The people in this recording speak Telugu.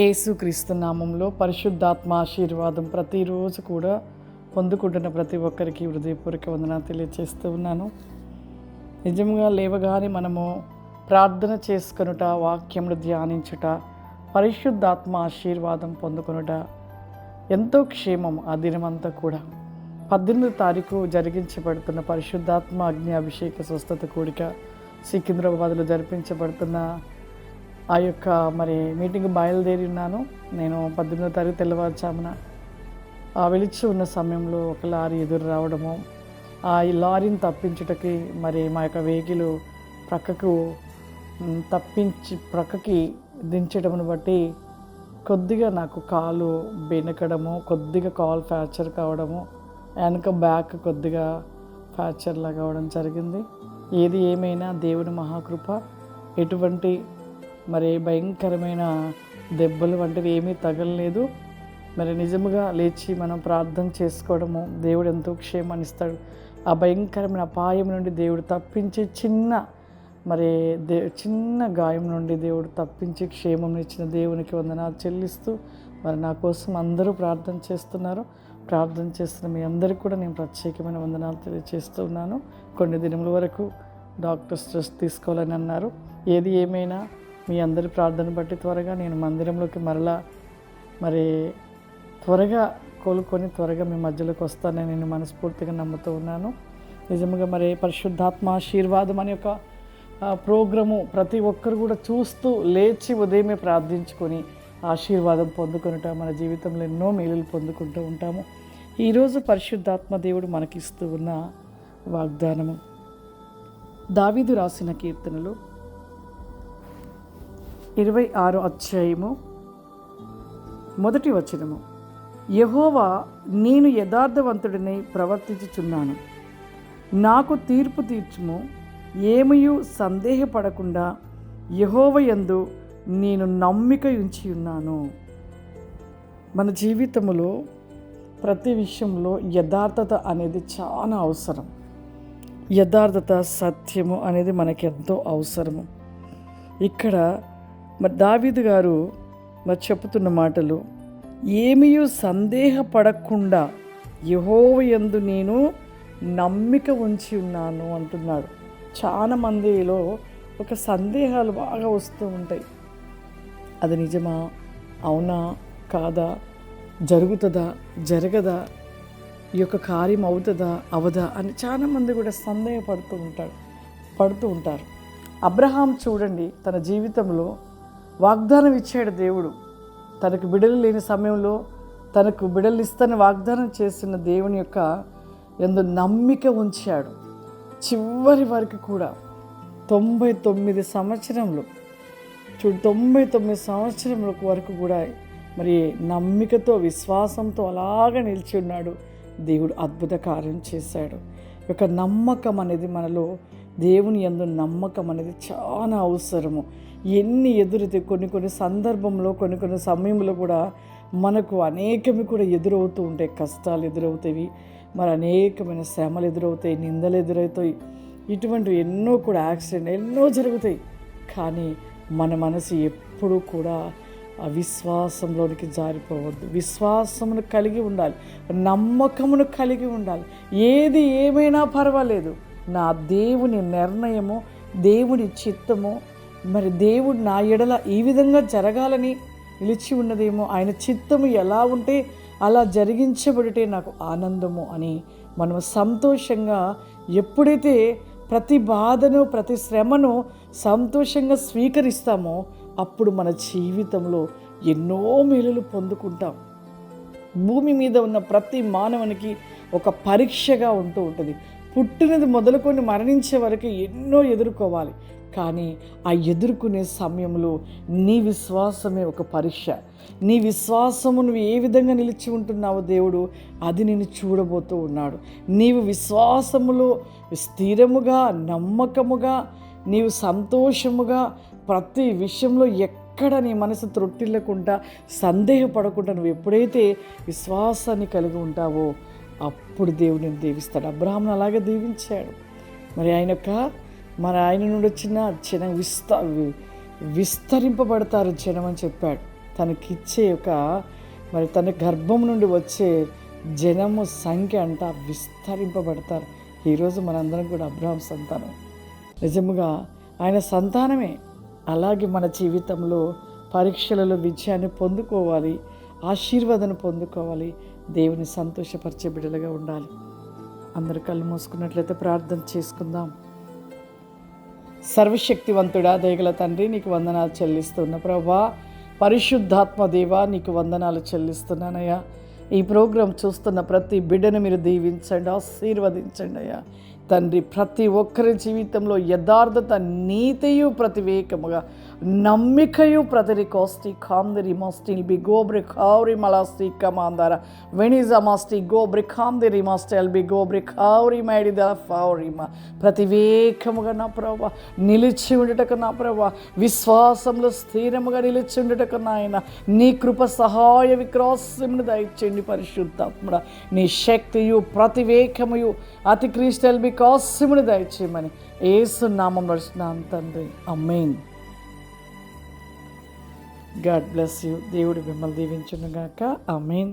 యేసుక్రీస్తు నామంలో పరిశుద్ధాత్మ ఆశీర్వాదం ప్రతిరోజు కూడా పొందుకుంటున్న ప్రతి ఒక్కరికి హృదయపూర్వక వందనాలు తెలియజేస్తూ ఉన్నాను. నిజంగా లేవగానే మనము ప్రార్థన చేసుకొనుట, వాక్యమును ధ్యానించుట, పరిశుద్ధాత్మ ఆశీర్వాదం పొందుకొనుట ఎంతో క్షేమం. ఆ దినమంతా కూడా 18వ తారీఖు జరిగించబడుతున్న పరిశుద్ధాత్మ అగ్ని అభిషేక స్వస్థత కూడిక సికింద్రాబాద్లో జరిపించబడుతున్న ఆ యొక్క మీటింగ్ బయలుదేరి ఉన్నాను. నేను 18వ తారీఖు తెల్లవారుజామున వెలిచి ఉన్న సమయంలో ఒక లారీ ఎదురు రావడము, ఈ లారీని తప్పించుటకి మా యొక్క వెహికల్ ప్రక్కకి దించడమును బట్టి కొద్దిగా నాకు కాలు బెనకడము, కొద్దిగా కాల్ ఫ్రాక్చర్ కావడము, వెనక బ్యాక్ కొద్దిగా ఫ్రాక్చర్ లాగా అవడం జరిగింది. ఏది ఏమైనా దేవుని మహాకృప. ఎటువంటి భయంకరమైన దెబ్బలు వంటివి ఏమీ తగలలేదు. నిజముగా లేచి మనం ప్రార్థన చేసుకోవడము దేవుడు ఎంతో క్షేమాన్ని ఇస్తాడు. ఆ భయంకరమైన అపాయం నుండి దేవుడు తప్పించి చిన్న గాయం నుండి దేవుడు తప్పించి క్షేమం ఇచ్చిన దేవునికి వందనాలు చెల్లిస్తూ నా కోసం అందరూ ప్రార్థన చేస్తున్నారు. ప్రార్థన చేస్తున్న మీ అందరికీ కూడా నేను ప్రత్యేకమైన వందనాలు తెలియజేస్తూ ఉన్నాను. కొన్ని దినముల వరకు డాక్టర్స్ రెస్ట్ తీసుకోవాలని అన్నారు. ఏది ఏమైనా మీ అందరి ప్రార్థన బట్టి త్వరగా నేను మందిరంలోకి మరలా త్వరగా కోలుకొని త్వరగా మీ మధ్యలోకి వస్తానని నేను మనస్ఫూర్తిగా నమ్ముతూ ఉన్నాను. నిజంగా పరిశుద్ధాత్మ ఆశీర్వాదం అనే ఒక ప్రోగ్రాము ప్రతి ఒక్కరు కూడా చూస్తూ లేచి ఉదయమే ప్రార్థించుకొని ఆశీర్వాదం పొందుకొనుట మన జీవితంలో ఎన్నో మేలులు పొందుకుంటూ ఉంటాము. ఈరోజు పరిశుద్ధాత్మ దేవుడు మనకిస్తూ ఉన్న వాగ్దానము దావీదు రాసిన కీర్తనలు 26వ అధ్యాయము 1వ వచనము. యెహోవా, నేను యథార్థవంతుడిని ప్రవర్తించుచున్నాను, నాకు తీర్పు తీర్చుము. ఏమయు సందేహపడకుండా యెహోవా యందు నేను నమ్మిక ఉంచి ఉన్నాను. మన జీవితంలో ప్రతి విషయంలో యథార్థత అనేది చాలా అవసరం. యథార్థత, సత్యము అనేది మనకెంతో అవసరము. ఇక్కడ దావీదు గారు చెప్పుతున్న మాటలు, ఏమీయూ సందేహపడకుండా యెహోవా యందు నేను నమ్మిక ఉంచి ఉన్నాను అంటున్నాడు. చాలా మందిలో ఒక సందేహాలు బాగా వస్తూ ఉంటాయి. అది నిజమా, అవునా, కాదా, జరుగుతుందా, జరగదా, ఈ యొక్క కార్యం అవుతుందా, అవదా అని చాలామంది కూడా పడుతూ ఉంటారు. అబ్రహాం చూడండి, తన జీవితంలో వాగ్దానం ఇచ్చాడు దేవుడు. తనకు బిడ్డలు లేని సమయంలో తనకు బిడ్డలు ఇస్తానని వాగ్దానం చేసిన దేవుని యొక్క యందు నమ్మిక ఉంచాడు. చివరి వరకు కూడా 99 సంవత్సరంలో 99 సంవత్సరముల వరకు కూడా నమ్మికతో, విశ్వాసంతో అలాగే నిలిచి ఉన్నాడు. దేవుడు అద్భుత కార్యం చేశాడు. ఒక నమ్మకం అనేది మనలో, దేవుని యందు నమ్మకం అనేది చాలా అవసరము. ఎన్ని ఎదురైతే కొన్ని సందర్భంలో కొన్ని సమయంలో కూడా మనకు అనేకమి కూడా ఎదురవుతూ ఉంటాయి. కష్టాలు ఎదురవుతాయి, అనేకమైన శ్రమలు ఎదురవుతాయి, నిందలు ఎదురవుతాయి, ఇటువంటివి ఎన్నో కూడా యాక్సిడెంట్ ఎన్నో జరుగుతాయి. కానీ మన మనసు ఎప్పుడూ కూడా ఆ విశ్వాసంలోనికి జారిపోవద్దు. విశ్వాసమును కలిగి ఉండాలి, నమ్మకమును కలిగి ఉండాలి. ఏది ఏమైనా పర్వాలేదు, నా దేవుని నిర్ణయము, దేవుని చిత్తము, దేవుడు నా ఎడల ఈ విధంగా జరగాలని నిలిచి ఉన్నదేమో, ఆయన చిత్తము ఎలా ఉంటే అలా జరిగించబడితే నాకు ఆనందము అని మనం సంతోషంగా ఎప్పుడైతే ప్రతి బాధను, ప్రతి శ్రమను సంతోషంగా స్వీకరిస్తామో అప్పుడు మన జీవితంలో ఎన్నో మేలులు పొందుకుంటాం. భూమి మీద ఉన్న ప్రతి మానవునికి ఒక పరీక్షగా ఉంటూ ఉంటుంది. పుట్టినది మొదలుకొని మరణించే వరకు ఎన్నో ఎదుర్కోవాలి. కానీ ఆ ఎదుర్కొనే సమయంలో నీ విశ్వాసమే ఒక పరీక్ష. నీ విశ్వాసము నువ్వు ఏ విధంగా నిలిచి ఉంటున్నావో దేవుడు అది నేను చూడబోతూ ఉన్నాడు. నీవు విశ్వాసములో స్థిరముగా, నమ్మకముగా, నీవు సంతోషముగా ప్రతి విషయంలో ఎక్కడ నీ మనసు త్రొట్టిల్లకుండా, సందేహపడకుండా నువ్వు ఎప్పుడైతే విశ్వాసాన్ని కలిగి ఉంటావో అప్పుడు దేవుడు నేను దీవిస్తాడు. అబ్రహామును అలాగే దీవించాడు. ఆయన నుండి వచ్చిన జనం విస్తరింపబడతారు జనం అని చెప్పాడు. తనకిచ్చే మరి తన గర్భం నుండి వచ్చే జనము సంఖ్య అంట విస్తరింపబడతారు. ఈరోజు మనందరం కూడా అబ్రహాం సంతానం, నిజముగా ఆయన సంతానమే. అలాగే మన జీవితంలో పరీక్షలలో విజయాన్ని పొందుకోవాలి, ఆశీర్వాదాన్ని పొందుకోవాలి, దేవుని సంతోషపరిచే బిడ్డలుగా ఉండాలి. అందరు కళ్ళు మూసుకున్నట్లయితే ప్రార్థన చేసుకుందాం. సర్వశక్తివంతుడా, దయగల తండ్రి, నీకు వందనాలు చెల్లిస్తున్నా ప్రభువా. పరిశుద్ధాత్మ దేవా, నీకు వందనాలు చెల్లిస్తున్నానయ్యా. ఈ ప్రోగ్రాం చూస్తున్న ప్రతి బిడ్డను మీరు దీవించండి, ఆశీర్వదించండి అయ్యా తండ్రి. ప్రతి ఒక్కరి జీవితంలో యథార్థత, నీతియు ప్రతివేకముగా, నమ్మికయు ప్రతిరి కోస్టి కాందిరి మోస్టిల్ బి గోబ్రి ఖౌరి మలాస్టి కమాందార వెనిజా మాస్టి గోబ్రి కాందిరి మాస్టెల్ బి గోబ్రి ఖౌరి మైడి ద ఫౌరిమా. ప్రతివేకముగా నా ప్రభా నిలిచి ఉండటకు, నా ప్రభా విశ్వాసంలో స్థిరముగా నిలిచి ఉండటకు నాయన నీ కృప సహాయ విక్రాసమును దయచేయండి పరిశుద్ధాత్ముడా. నీ శక్తియు ప్రతివేకముయు అతి క్రిస్టల్ బి కాసమును దయచేయమని యేసు నామములో నడుచున్నాను తండ్రి, ఆమేన్. God bless you. దేవుడు మిమ్మల్ని దీవించును గాక. ఆమేన్.